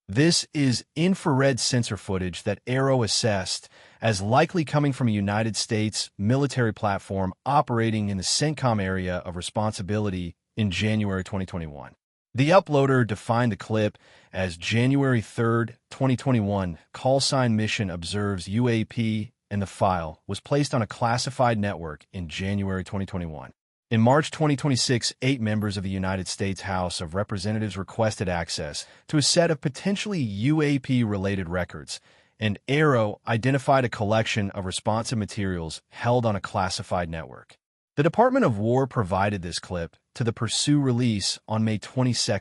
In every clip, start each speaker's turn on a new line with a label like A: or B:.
A: This is infrared sensor footage that AARO assessed as likely coming from a United States military platform operating in the CENTCOM area of responsibility in January 2021. The uploader defined the clip as January 3, 2021, callsign mission observes UAP, and the file was placed on a classified network in January 2021. In March 2026, 8 members of the United States House of Representatives requested access to a set of potentially UAP-related records, and AARO identified a collection of responsive materials held on a classified network. The Department of War provided this clip to the Pursue release on May 22,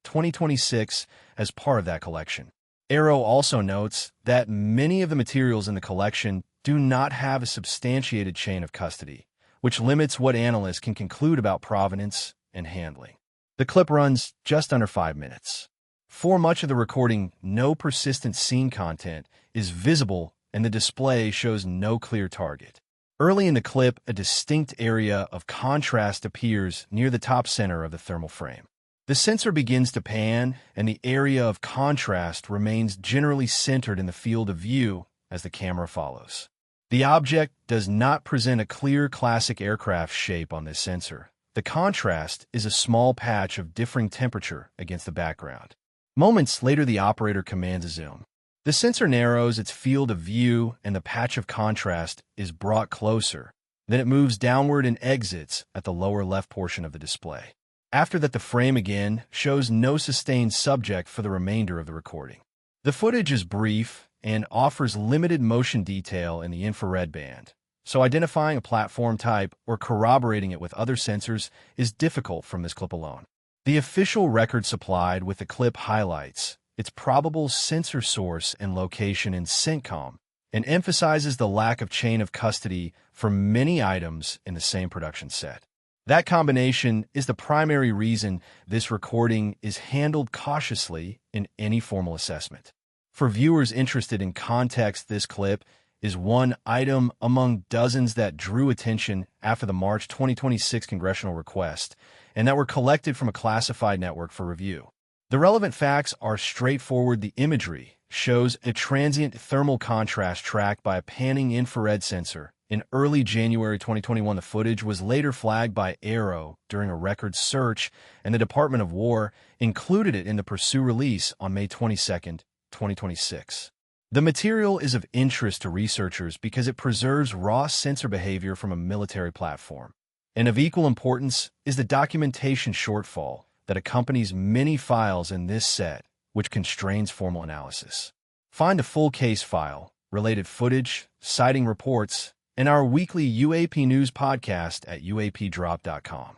A: 2026, as part of that collection. AARO also notes that many of the materials in the collection do not have a substantiated chain of custody, which limits what analysts can conclude about provenance and handling. The clip runs just under 5 minutes. For much of the recording, no persistent scene content is visible and the display shows no clear target. Early in the clip, a distinct area of contrast appears near the top center of the thermal frame. The sensor begins to pan, and the area of contrast remains generally centered in the field of view as the camera follows. The object does not present a clear classic aircraft shape on this sensor. The contrast is a small patch of differing temperature against the background. Moments later, the operator commands a zoom. The sensor narrows its field of view and the patch of contrast is brought closer. Then it moves downward and exits at the lower left portion of the display. After that, the frame again shows no sustained subject for the remainder of the recording. The footage is brief and offers limited motion detail in the infrared band, so identifying a platform type or corroborating it with other sensors is difficult from this clip alone. The official record supplied with the clip highlights its probable sensor source and location in CENTCOM and emphasizes the lack of chain of custody for many items in the same production set. That combination is the primary reason this recording is handled cautiously in any formal assessment. For viewers interested in context, this clip is one item among dozens that drew attention after the March 2026 congressional request and that were collected from a classified network for review. The relevant facts are straightforward. The imagery shows a transient thermal contrast tracked by a panning infrared sensor. In early January 2021, the footage was later flagged by AARO during a record search, and the Department of War included it in the Pursue release on May 22, 2026. The material is of interest to researchers because it preserves raw sensor behavior from a military platform. And of equal importance is the documentation shortfall that accompanies many files in this set, which constrains formal analysis. Find a full case file, related footage, citing reports, and our weekly UAP News podcast at UAPDrop.com.